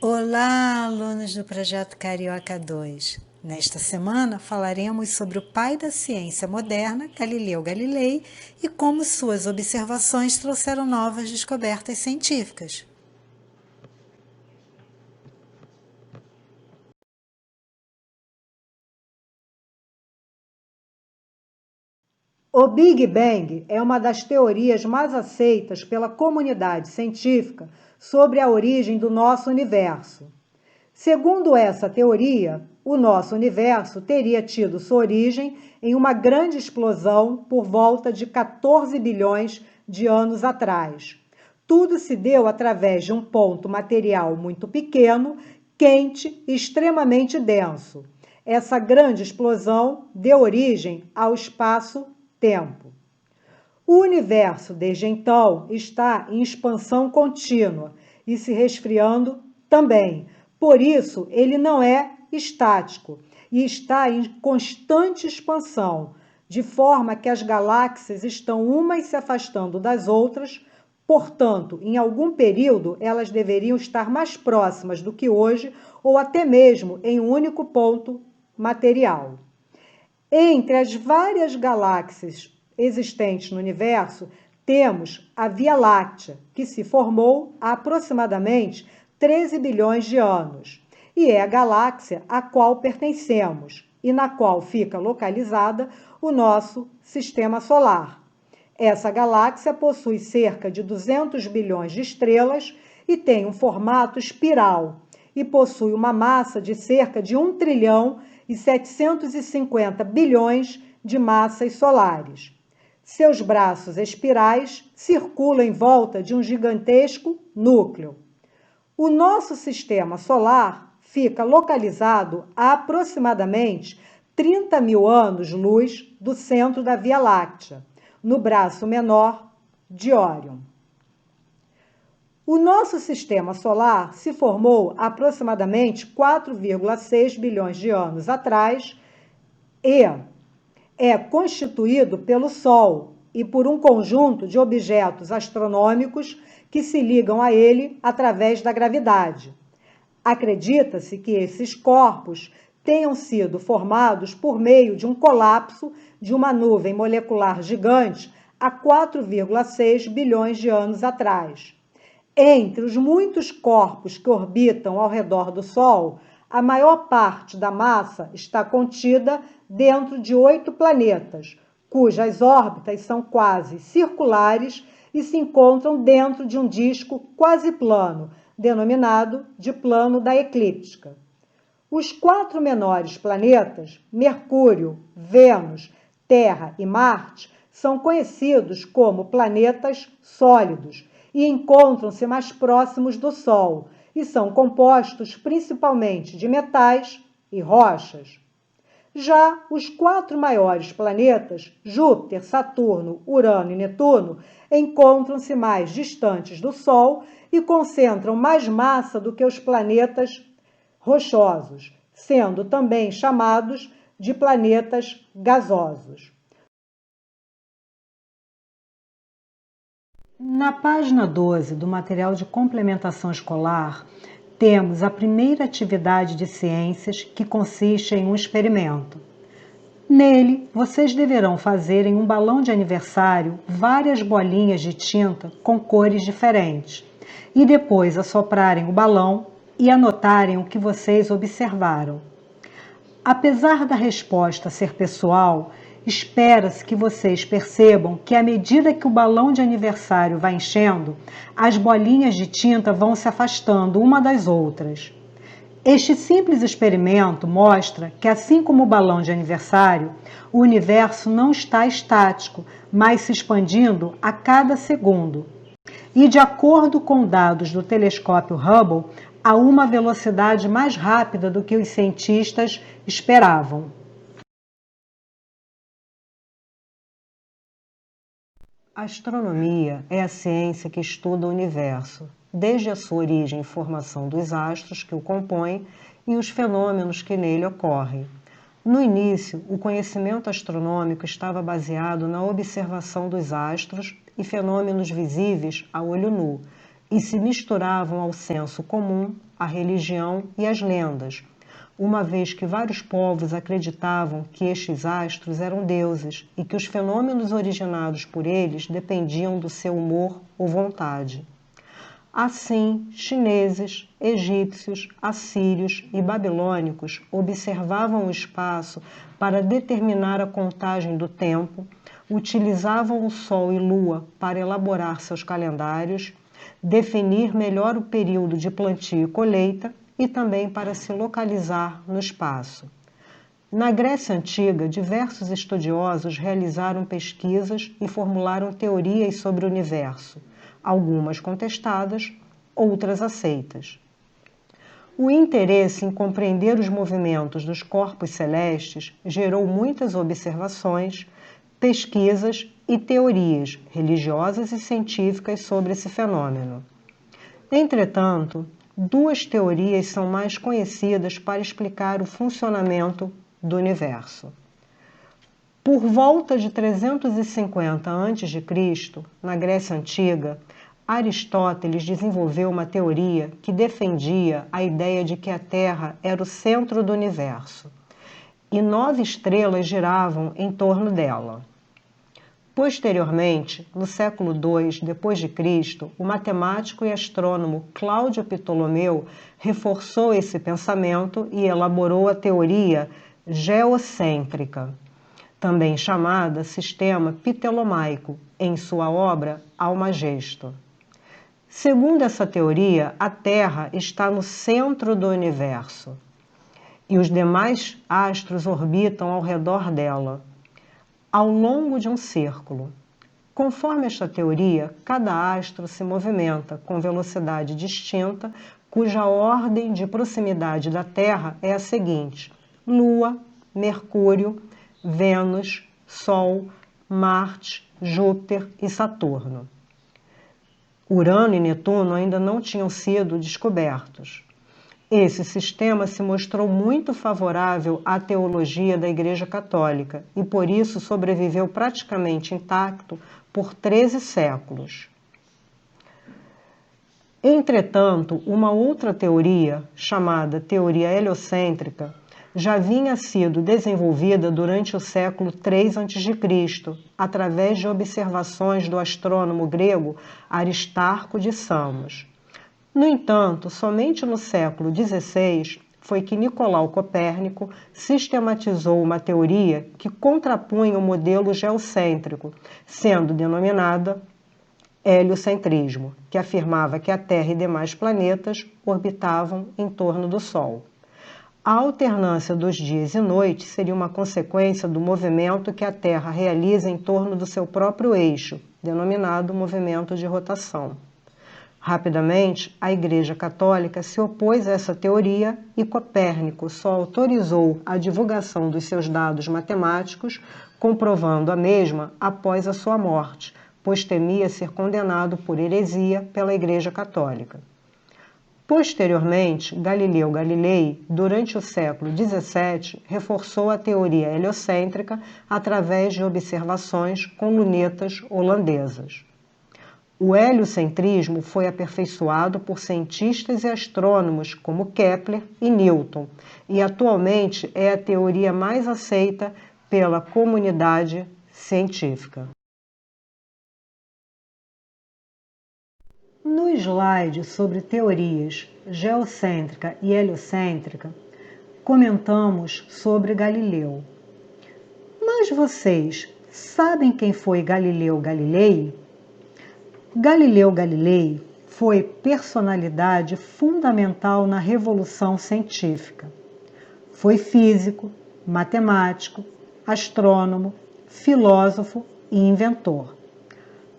Olá, alunos do Projeto Carioca 2. Nesta semana falaremos sobre o pai da ciência moderna, Galileu Galilei, e como suas observações trouxeram novas descobertas científicas. O Big Bang é uma das teorias mais aceitas pela comunidade científica sobre a origem do nosso universo. Segundo essa teoria, o nosso universo teria tido sua origem em uma grande explosão por volta de 14 bilhões de anos atrás. Tudo se deu através de um ponto material muito pequeno, quente e extremamente denso. Essa grande explosão deu origem ao espaço-tempo. O universo, desde então, está em expansão contínua e se resfriando também. Por isso, ele não é estático e está em constante expansão, de forma que as galáxias estão umas se afastando das outras. Portanto, em algum período, elas deveriam estar mais próximas do que hoje, ou até mesmo em um único ponto material. Entre as várias galáxias existentes no universo, temos a Via Láctea, que se formou há aproximadamente 13 bilhões de anos, e é a galáxia a qual pertencemos, e na qual fica localizada o nosso Sistema Solar. Essa galáxia possui cerca de 200 bilhões de estrelas e tem um formato espiral, e possui uma massa de cerca de 1 trilhão e 750 bilhões de massas solares. Seus braços espirais circulam em volta de um gigantesco núcleo. O nosso sistema solar fica localizado a aproximadamente 30 mil anos-luz do centro da Via Láctea, no braço menor de Órion. O nosso sistema solar se formou há aproximadamente 4,6 bilhões de anos atrás e é constituído pelo Sol e por um conjunto de objetos astronômicos que se ligam a ele através da gravidade. Acredita-se que esses corpos tenham sido formados por meio de um colapso de uma nuvem molecular gigante há 4,6 bilhões de anos atrás. Entre os muitos corpos que orbitam ao redor do Sol, a maior parte da massa está contida dentro de 8 planetas, cujas órbitas são quase circulares e se encontram dentro de um disco quase plano, denominado de plano da eclíptica. Os 4 menores planetas, Mercúrio, Vênus, Terra e Marte, são conhecidos como planetas sólidos e encontram-se mais próximos do Sol e são compostos principalmente de metais e rochas. Já os 4 maiores planetas, Júpiter, Saturno, Urano e Netuno, encontram-se mais distantes do Sol e concentram mais massa do que os planetas rochosos, sendo também chamados de planetas gasosos. Na página 12 do material de complementação escolar, temos a primeira atividade de ciências, que consiste em um experimento. Nele, vocês deverão fazer em um balão de aniversário várias bolinhas de tinta com cores diferentes e depois assoprarem o balão e anotarem o que vocês observaram. Apesar da resposta ser pessoal, espera-se que vocês percebam que à medida que o balão de aniversário vai enchendo, as bolinhas de tinta vão se afastando uma das outras. Este simples experimento mostra que, assim como o balão de aniversário, o universo não está estático, mas se expandindo a cada segundo. E, de acordo com dados do telescópio Hubble, a uma velocidade mais rápida do que os cientistas esperavam. A astronomia é a ciência que estuda o universo, desde a sua origem e formação dos astros que o compõem e os fenômenos que nele ocorrem. No início, o conhecimento astronômico estava baseado na observação dos astros e fenômenos visíveis a olho nu, e se misturavam ao senso comum a religião e as lendas, uma vez que vários povos acreditavam que estes astros eram deuses e que os fenômenos originados por eles dependiam do seu humor ou vontade. Assim, chineses, egípcios, assírios e babilônicos observavam o espaço para determinar a contagem do tempo, utilizavam o Sol e Lua para elaborar seus calendários, definir melhor o período de plantio e colheita e também para se localizar no espaço. Na Grécia Antiga, diversos estudiosos realizaram pesquisas e formularam teorias sobre o universo, algumas contestadas, outras aceitas. O interesse em compreender os movimentos dos corpos celestes gerou muitas observações, pesquisas e teorias religiosas e científicas sobre esse fenômeno. Entretanto, duas teorias são mais conhecidas para explicar o funcionamento do universo. Por volta de 350 a.C., na Grécia Antiga, Aristóteles desenvolveu uma teoria que defendia a ideia de que a Terra era o centro do universo e 9 estrelas giravam em torno dela. Posteriormente, no século II d.C., o matemático e astrônomo Cláudio Ptolomeu reforçou esse pensamento e elaborou a teoria geocêntrica, também chamada sistema ptolomaico, em sua obra Almagesto. Segundo essa teoria, a Terra está no centro do universo e os demais astros orbitam ao redor dela, ao longo de um círculo. Conforme esta teoria, cada astro se movimenta com velocidade distinta, cuja ordem de proximidade da Terra é a seguinte: Lua, Mercúrio, Vênus, Sol, Marte, Júpiter e Saturno. Urano e Netuno ainda não tinham sido descobertos. Esse sistema se mostrou muito favorável à teologia da Igreja Católica e, por isso, sobreviveu praticamente intacto por 13 séculos. Entretanto, uma outra teoria, chamada teoria heliocêntrica, já vinha sido desenvolvida durante o século III a.C., através de observações do astrônomo grego Aristarco de Samos. No entanto, somente no século XVI foi que Nicolau Copérnico sistematizou uma teoria que contrapunha o modelo geocêntrico, sendo denominada heliocentrismo, que afirmava que a Terra e demais planetas orbitavam em torno do Sol. A alternância dos dias e noites seria uma consequência do movimento que a Terra realiza em torno do seu próprio eixo, denominado movimento de rotação. Rapidamente, a Igreja Católica se opôs a essa teoria e Copérnico só autorizou a divulgação dos seus dados matemáticos, comprovando a mesma após a sua morte, pois temia ser condenado por heresia pela Igreja Católica. Posteriormente, Galileu Galilei, durante o século XVII, reforçou a teoria heliocêntrica através de observações com lunetas holandesas. O heliocentrismo foi aperfeiçoado por cientistas e astrônomos como Kepler e Newton, e atualmente é a teoria mais aceita pela comunidade científica. No slide sobre teorias geocêntrica e heliocêntrica, comentamos sobre Galileu. Mas vocês sabem quem foi Galileu Galilei? Galileu Galilei foi personalidade fundamental na revolução científica. Foi físico, matemático, astrônomo, filósofo e inventor.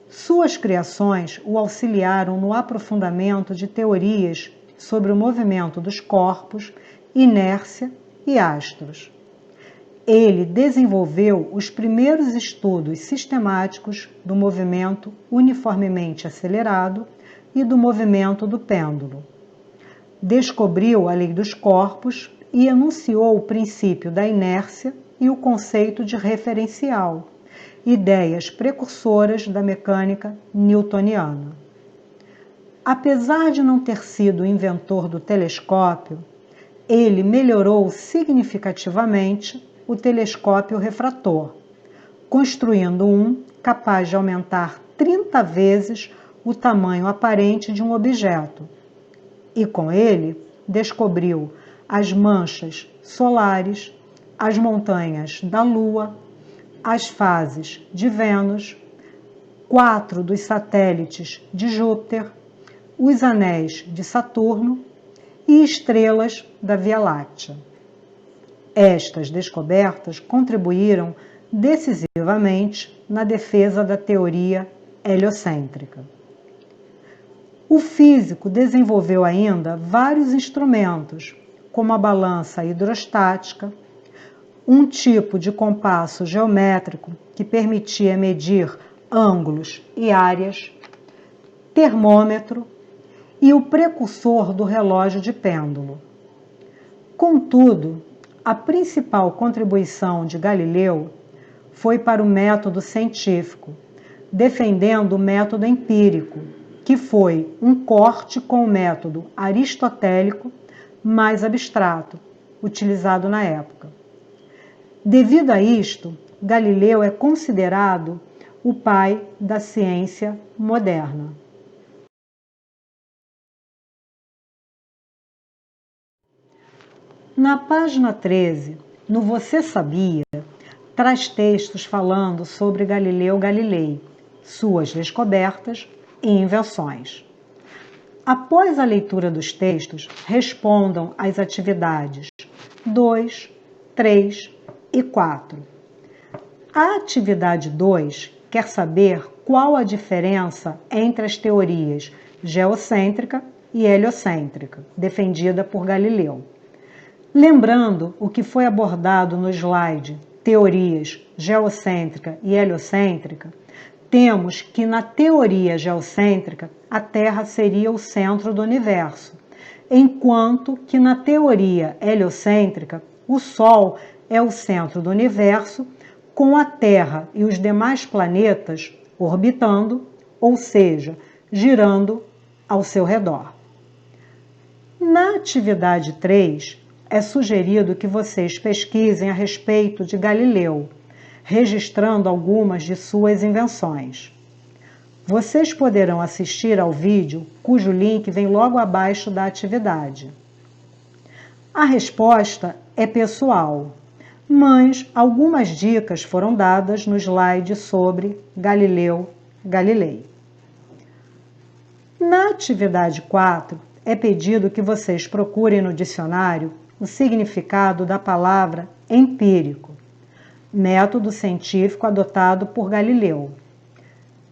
Suas criações o auxiliaram no aprofundamento de teorias sobre o movimento dos corpos, inércia e astros. Ele desenvolveu os primeiros estudos sistemáticos do movimento uniformemente acelerado e do movimento do pêndulo. Descobriu a lei dos corpos e enunciou o princípio da inércia e o conceito de referencial, ideias precursoras da mecânica newtoniana. Apesar de não ter sido o inventor do telescópio, ele melhorou significativamente o telescópio refrator, construindo um capaz de aumentar 30 vezes o tamanho aparente de um objeto. E com ele, descobriu as manchas solares, as montanhas da Lua, as fases de Vênus, 4 dos satélites de Júpiter, os anéis de Saturno e estrelas da Via Láctea. Estas descobertas contribuíram decisivamente na defesa da teoria heliocêntrica. O físico desenvolveu ainda vários instrumentos, como a balança hidrostática, um tipo de compasso geométrico que permitia medir ângulos e áreas, termômetro e o precursor do relógio de pêndulo. Contudo, a principal contribuição de Galileu foi para o método científico, defendendo o método empírico, que foi um corte com o método aristotélico mais abstrato, utilizado na época. Devido a isto, Galileu é considerado o pai da ciência moderna. Na página 13, no Você Sabia, traz textos falando sobre Galileu Galilei, suas descobertas e invenções. Após a leitura dos textos, respondam às atividades 2, 3 e 4. A atividade 2 quer saber qual a diferença entre as teorias geocêntrica e heliocêntrica, defendida por Galileu. Lembrando o que foi abordado no slide teorias geocêntrica e heliocêntrica, temos que na teoria geocêntrica a Terra seria o centro do universo, enquanto que na teoria heliocêntrica o Sol é o centro do universo, com a Terra e os demais planetas orbitando, ou seja, girando ao seu redor. Na atividade 3, é sugerido que vocês pesquisem a respeito de Galileu, registrando algumas de suas invenções. Vocês poderão assistir ao vídeo, cujo link vem logo abaixo da atividade. A resposta é pessoal, mas algumas dicas foram dadas no slide sobre Galileu Galilei. Na atividade 4, é pedido que vocês procurem no dicionário o significado da palavra empírico, método científico adotado por Galileu.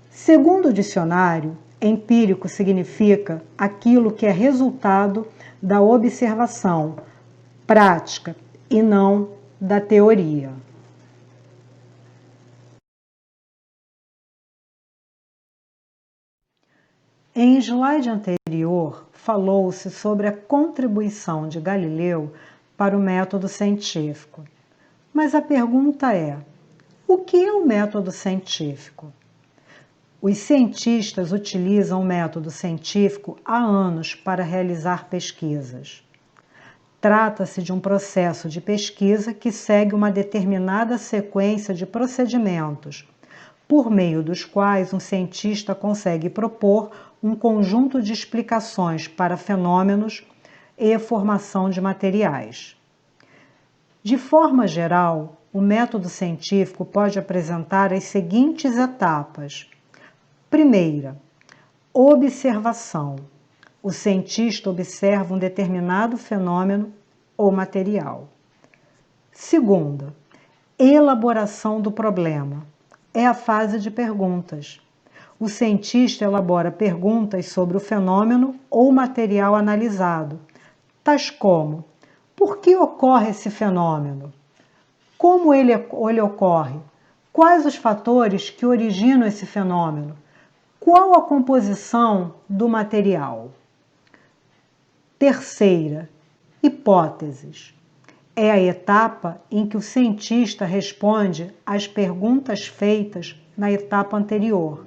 Segundo o dicionário, empírico significa aquilo que é resultado da observação, prática e não da teoria. Em slide anterior, falou-se sobre a contribuição de Galileu para o método científico. Mas a pergunta é: o que é o método científico? Os cientistas utilizam o método científico há anos para realizar pesquisas. Trata-se de um processo de pesquisa que segue uma determinada sequência de procedimentos, por meio dos quais um cientista consegue propor um conjunto de explicações para fenômenos e formação de materiais. De forma geral, o método científico pode apresentar as seguintes etapas. Primeira, observação. O cientista observa um determinado fenômeno ou material. Segunda, elaboração do problema. É a fase de perguntas. O cientista elabora perguntas sobre o fenômeno ou material analisado, tais como: por que ocorre esse fenômeno? Como ele ocorre? Quais os fatores que originam esse fenômeno? Qual a composição do material? Terceira, hipóteses. É a etapa em que o cientista responde às perguntas feitas na etapa anterior.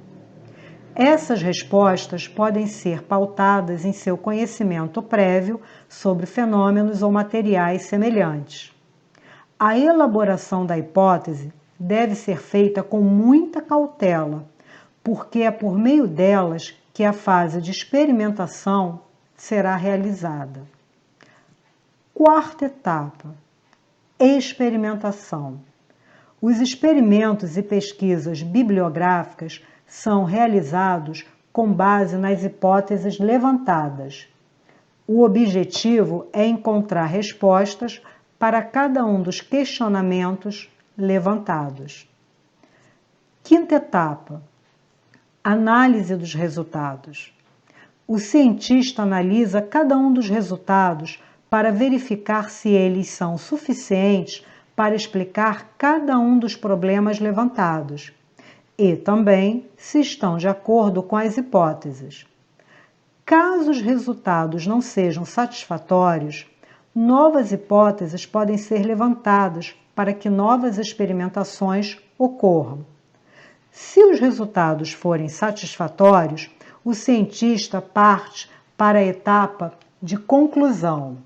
Essas respostas podem ser pautadas em seu conhecimento prévio sobre fenômenos ou materiais semelhantes. A elaboração da hipótese deve ser feita com muita cautela, porque é por meio delas que a fase de experimentação será realizada. Quarta etapa: experimentação. Os experimentos e pesquisas bibliográficas são realizados com base nas hipóteses levantadas. O objetivo é encontrar respostas para cada um dos questionamentos levantados. Quinta etapa: análise dos resultados. O cientista analisa cada um dos resultados para verificar se eles são suficientes para explicar cada um dos problemas levantados e também se estão de acordo com as hipóteses. Caso os resultados não sejam satisfatórios, novas hipóteses podem ser levantadas para que novas experimentações ocorram. Se os resultados forem satisfatórios, o cientista parte para a etapa de conclusão,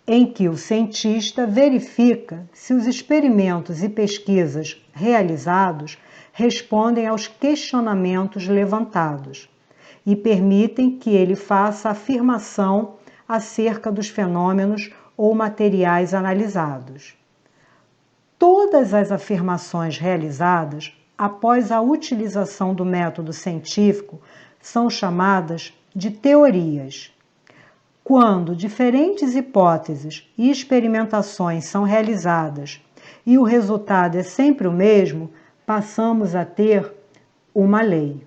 em que o cientista verifica se os experimentos e pesquisas realizados respondem aos questionamentos levantados e permitem que ele faça afirmação acerca dos fenômenos ou materiais analisados. Todas as afirmações realizadas após a utilização do método científico são chamadas de teorias. Quando diferentes hipóteses e experimentações são realizadas e o resultado é sempre o mesmo, passamos a ter uma lei.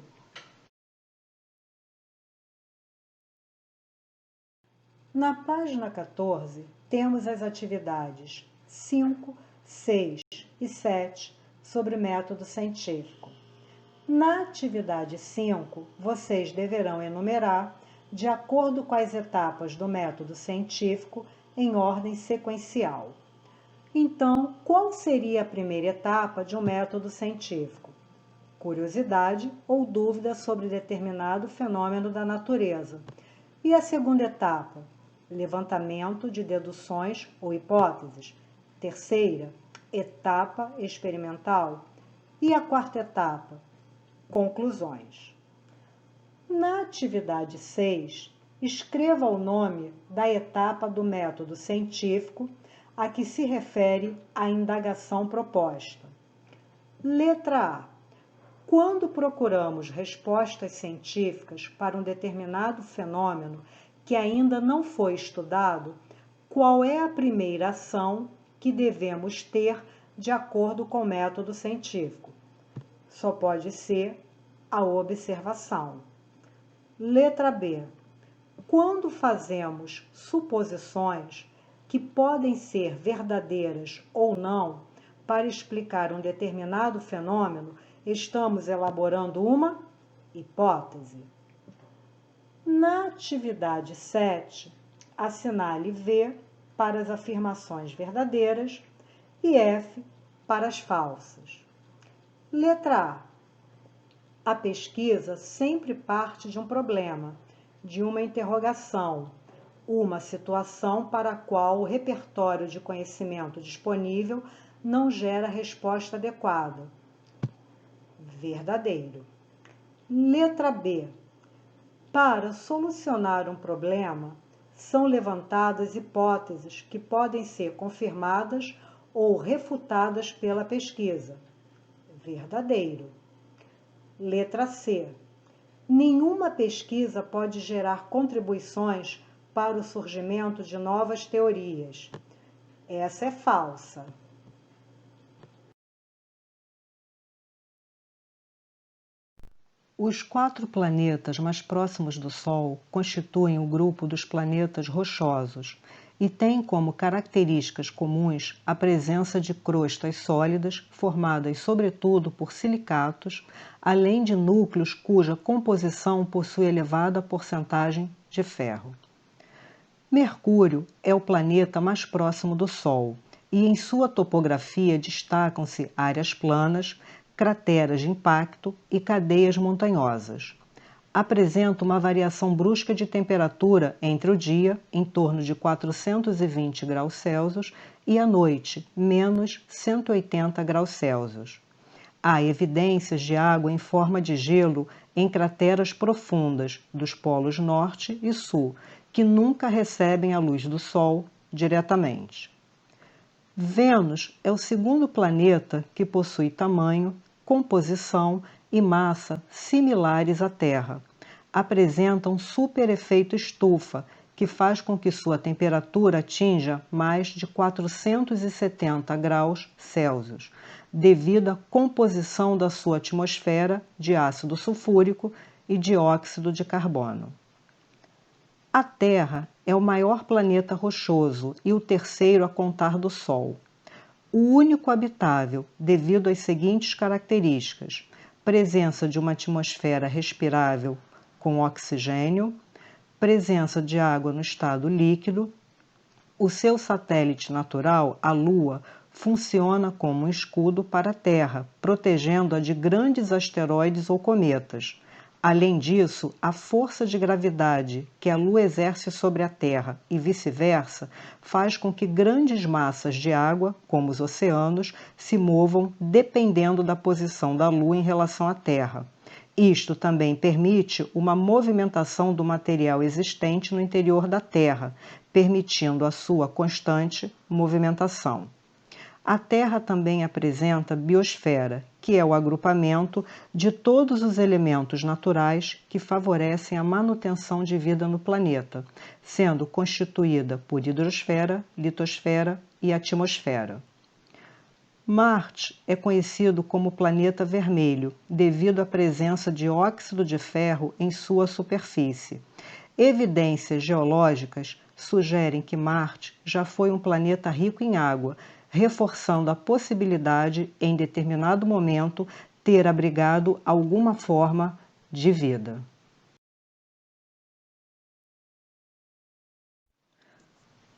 Na página 14, temos as atividades 5, 6 e 7 sobre método científico. Na atividade 5, vocês deverão enumerar, de acordo com as etapas do método científico, em ordem sequencial. Então, qual seria a primeira etapa de um método científico? Curiosidade ou dúvida sobre determinado fenômeno da natureza. E a segunda etapa? Levantamento de deduções ou hipóteses. Terceira, etapa experimental. E a quarta etapa? Conclusões. Na atividade 6, escreva o nome da etapa do método científico a que se refere a indagação proposta. Letra A. Quando procuramos respostas científicas para um determinado fenômeno que ainda não foi estudado, qual é a primeira ação que devemos ter de acordo com o método científico? Só pode ser a observação. Letra B. Quando fazemos suposições que podem ser verdadeiras ou não para explicar um determinado fenômeno, estamos elaborando uma hipótese. Na atividade 7, assinale V para as afirmações verdadeiras e F para as falsas. Letra A. A pesquisa sempre parte de um problema, de uma interrogação, uma situação para a qual o repertório de conhecimento disponível não gera resposta adequada. Verdadeiro. Letra B. Para solucionar um problema, são levantadas hipóteses que podem ser confirmadas ou refutadas pela pesquisa. Verdadeiro. Letra C. Nenhuma pesquisa pode gerar contribuições para o surgimento de novas teorias. Essa é falsa. Os 4 planetas mais próximos do Sol constituem o grupo dos planetas rochosos e têm como características comuns a presença de crostas sólidas, formadas sobretudo por silicatos, além de núcleos cuja composição possui elevada porcentagem de ferro. Mercúrio é o planeta mais próximo do Sol e em sua topografia destacam-se áreas planas, crateras de impacto e cadeias montanhosas. apresenta uma variação brusca de temperatura entre o dia, em torno de 420 graus Celsius, e à noite, menos 180 graus Celsius. Há evidências de água em forma de gelo em crateras profundas dos polos norte e sul, que nunca recebem a luz do Sol diretamente. Vênus é o segundo planeta que possui tamanho, composição e massa similares à Terra. Apresenta um superefeito estufa, que faz com que sua temperatura atinja mais de 470 graus Celsius, devido à composição da sua atmosfera de ácido sulfúrico e dióxido de carbono. A Terra é o maior planeta rochoso e o terceiro a contar do Sol. O único habitável devido às seguintes características: presença de uma atmosfera respirável com oxigênio, presença de água no estado líquido. O seu satélite natural, a Lua, funciona como um escudo para a Terra, protegendo-a de grandes asteroides ou cometas. Além disso, a força de gravidade que a Lua exerce sobre a Terra e vice-versa faz com que grandes massas de água, como os oceanos, se movam dependendo da posição da Lua em relação à Terra. Isto também permite uma movimentação do material existente no interior da Terra, permitindo a sua constante movimentação. A Terra também apresenta biosfera, que é o agrupamento de todos os elementos naturais que favorecem a manutenção de vida no planeta, sendo constituída por hidrosfera, litosfera e atmosfera. Marte é conhecido como planeta vermelho, devido à presença de óxido de ferro em sua superfície. Evidências geológicas sugerem que Marte já foi um planeta rico em água, reforçando a possibilidade, em determinado momento, ter abrigado alguma forma de vida.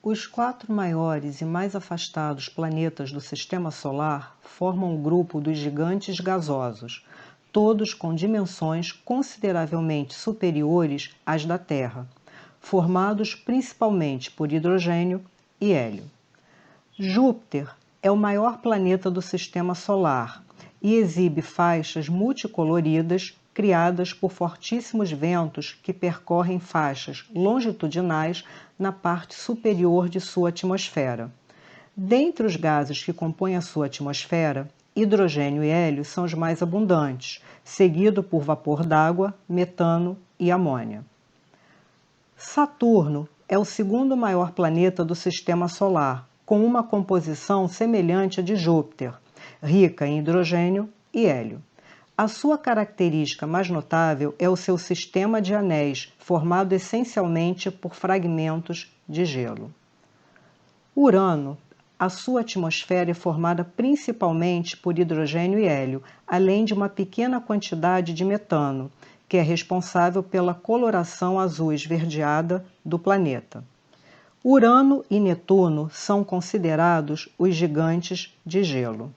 Os 4 maiores e mais afastados planetas do Sistema Solar formam o grupo dos gigantes gasosos, todos com dimensões consideravelmente superiores às da Terra, formados principalmente por hidrogênio e hélio. Júpiter é o maior planeta do Sistema Solar e exibe faixas multicoloridas criadas por fortíssimos ventos que percorrem faixas longitudinais na parte superior de sua atmosfera. Dentre os gases que compõem a sua atmosfera, hidrogênio e hélio são os mais abundantes, seguido por vapor d'água, metano e amônia. Saturno é o segundo maior planeta do Sistema Solar, com uma composição semelhante à de Júpiter, rica em hidrogênio e hélio. A sua característica mais notável é o seu sistema de anéis, formado essencialmente por fragmentos de gelo. Urano, a sua atmosfera é formada principalmente por hidrogênio e hélio, além de uma pequena quantidade de metano, que é responsável pela coloração azul esverdeada do planeta. Urano e Netuno são considerados os gigantes de gelo.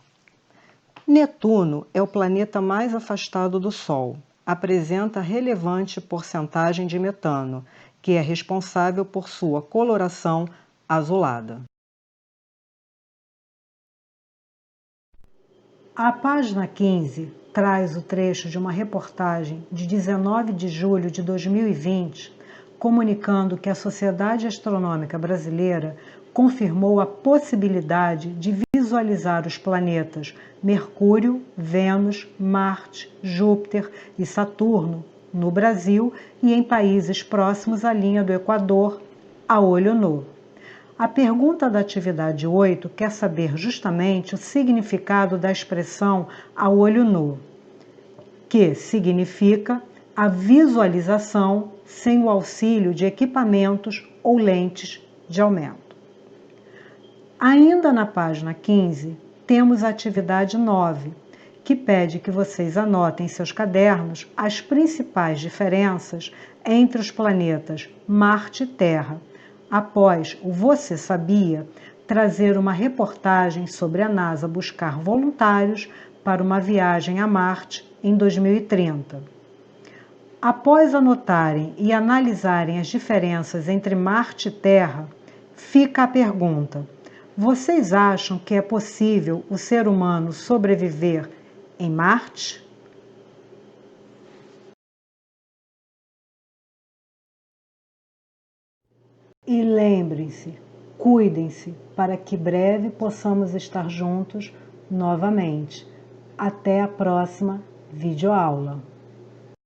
Netuno é o planeta mais afastado do Sol. Apresenta relevante porcentagem de metano, que é responsável por sua coloração azulada. A página 15 traz o trecho de uma reportagem de 19 de julho de 2020, comunicando que a Sociedade Astronômica Brasileira confirmou a possibilidade de visualizar os planetas Mercúrio, Vênus, Marte, Júpiter e Saturno no Brasil e em países próximos à linha do Equador, a olho nu. A pergunta da atividade 8 quer saber justamente o significado da expressão a olho nu, que significa a visualização sem o auxílio de equipamentos ou lentes de aumento. Ainda na página 15, temos a atividade 9, que pede que vocês anotem em seus cadernos as principais diferenças entre os planetas Marte e Terra, após o Você Sabia trazer uma reportagem sobre a NASA buscar voluntários para uma viagem a Marte em 2030. Após anotarem e analisarem as diferenças entre Marte e Terra, fica a pergunta: vocês acham que é possível o ser humano sobreviver em Marte? E lembrem-se, cuidem-se para que breve possamos estar juntos novamente. Até a próxima videoaula.